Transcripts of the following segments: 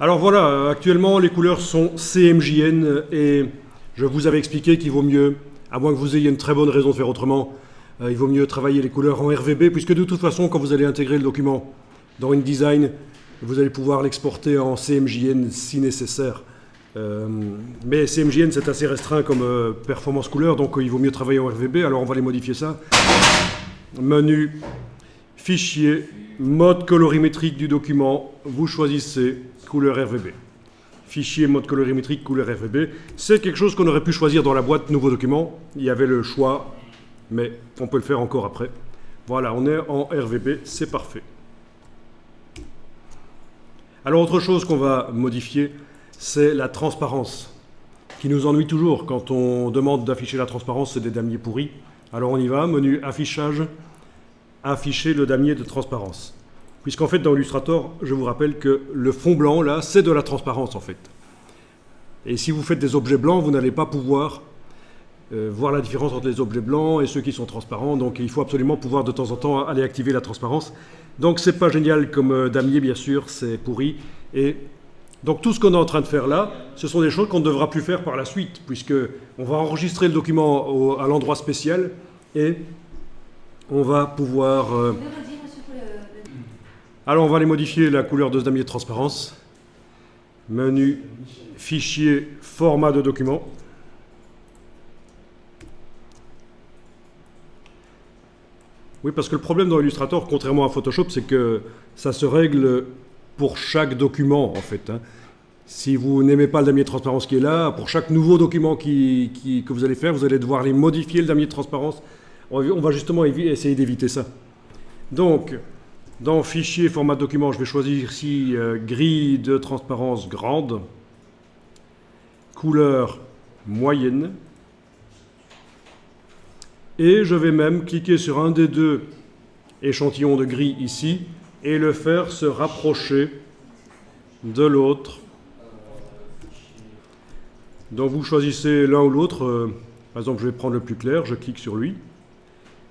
Alors voilà, actuellement les couleurs sont CMJN et je vous avais expliqué qu'il vaut mieux, à moins que vous ayez une très bonne raison de faire autrement, il vaut mieux travailler les couleurs en RVB puisque de toute façon quand vous allez intégrer le document dans InDesign, vous allez pouvoir l'exporter en CMJN si nécessaire. Mais CMJN c'est assez restreint comme performance couleur, donc il vaut mieux travailler en RVB, alors on va les modifier ça. Menu, fichier, mode colorimétrique du document, vous choisissez couleur RVB. Fichier, mode colorimétrique, couleur RVB. C'est quelque chose qu'on aurait pu choisir dans la boîte nouveau document. Il y avait le choix, mais on peut le faire encore après. Voilà, on est en RVB, c'est parfait. Alors autre chose qu'on va modifier, c'est la transparence, qui nous ennuie toujours. Quand on demande d'afficher la transparence, c'est des damiers pourris. Alors on y va, menu affichage, afficher le damier de transparence. Puisqu'en fait, dans Illustrator, je vous rappelle que le fond blanc, là, c'est de la transparence, en fait. Et si vous faites des objets blancs, vous n'allez pas pouvoir voir la différence entre les objets blancs et ceux qui sont transparents. Donc, il faut absolument pouvoir, de temps en temps, aller activer la transparence. Donc, c'est pas génial comme damier, bien sûr, c'est pourri. Et donc, tout ce qu'on est en train de faire là, ce sont des choses qu'on ne devra plus faire par la suite, puisqu'on va enregistrer le document à l'endroit spécial et on va pouvoir... Alors on va aller modifier la couleur de ce damier de transparence. Menu, fichier, format de document. Oui, parce que le problème dans Illustrator, contrairement à Photoshop, c'est que ça se règle pour chaque document en fait. Si vous n'aimez pas le damier de transparence qui est là, pour chaque nouveau document que vous allez faire, vous allez devoir les modifier le damier de transparence. On va justement essayer d'éviter ça. Donc, dans fichier, format de document, je vais choisir ici grille de transparence grande, couleur moyenne, et je vais même cliquer sur un des deux échantillons de grille ici et le faire se rapprocher de l'autre. Donc vous choisissez l'un ou l'autre, par exemple je vais prendre le plus clair, je clique sur lui,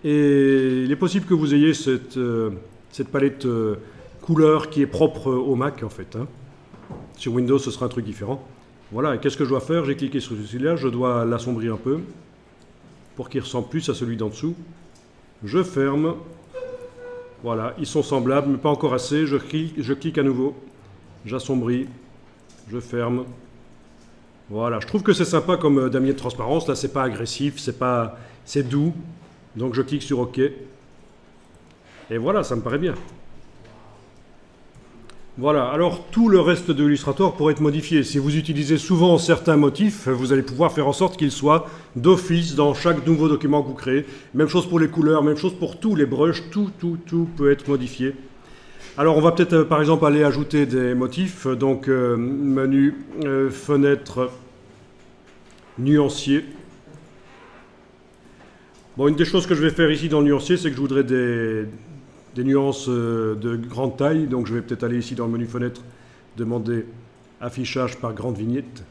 et il est possible que vous ayez cette palette couleur qui est propre au Mac en fait. Sur Windows, ce sera un truc différent. Voilà, et qu'est-ce que je dois faire? J'ai cliqué sur celui-là, je dois l'assombrir un peu pour qu'il ressemble plus à celui d'en dessous. Je ferme. Voilà, ils sont semblables, mais pas encore assez. Je clique à nouveau, j'assombris, je ferme. Voilà, je trouve que c'est sympa comme damier de transparence. Là, c'est pas agressif, c'est doux. Donc je clique sur OK. Et voilà, ça me paraît bien. Voilà, alors tout le reste de Illustrator pourrait être modifié. Si vous utilisez souvent certains motifs, vous allez pouvoir faire en sorte qu'ils soient d'office dans chaque nouveau document que vous créez. Même chose pour les couleurs, même chose pour tous les brushes, tout peut être modifié. Alors on va peut-être par exemple aller ajouter des motifs. Donc menu, fenêtre, nuancier. Bon, une des choses que je vais faire ici dans le nuancier, c'est que je voudrais des nuances de grande taille. Donc je vais peut-être aller ici dans le menu fenêtre, demander affichage par grande vignette.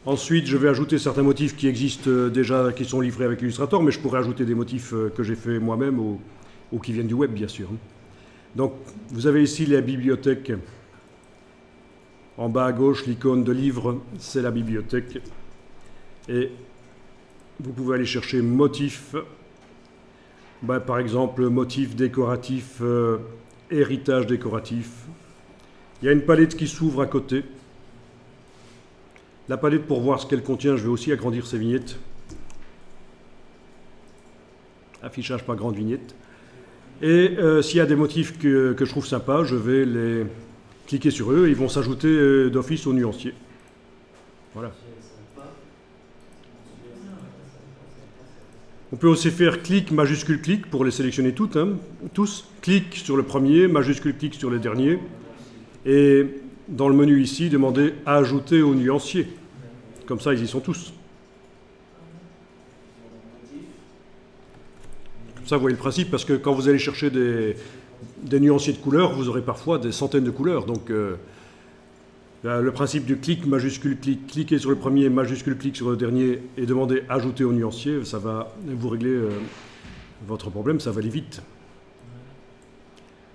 Ensuite, je vais ajouter certains motifs qui existent déjà, qui sont livrés avec Illustrator, mais je pourrais ajouter des motifs que j'ai fait moi-même ou qui viennent du web, bien sûr. Donc vous avez ici la bibliothèque. En bas à gauche, l'icône de livre, c'est la bibliothèque. Et vous pouvez aller chercher motif. Par exemple, motif décoratif, héritage décoratif. Il y a une palette qui s'ouvre à côté. La palette, pour voir ce qu'elle contient, je vais aussi agrandir ces vignettes. Affichage par grande vignette. Et s'il y a des motifs que je trouve sympas, je vais les cliquer sur eux et ils vont s'ajouter d'office au nuancier. Voilà. On peut aussi faire clic, majuscule, clic pour les sélectionner toutes, tous. Clic sur le premier, majuscule, clic sur le dernier. Et dans le menu ici, demandez ajouter au nuancier. Comme ça, ils y sont tous. Comme ça, vous voyez le principe, parce que quand vous allez chercher des nuanciers de couleurs, vous aurez parfois des centaines de couleurs. Donc, le principe du clic, majuscule, clic, cliquez sur le premier, majuscule, clic sur le dernier et demandez ajouter au nuancier, ça va vous régler votre problème, ça va aller vite.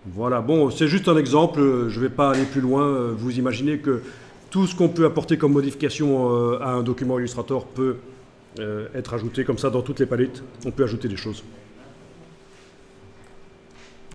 Voilà, bon, c'est juste un exemple, je ne vais pas aller plus loin. Vous imaginez que tout ce qu'on peut apporter comme modification à un document Illustrator peut être ajouté comme ça dans toutes les palettes. On peut ajouter des choses.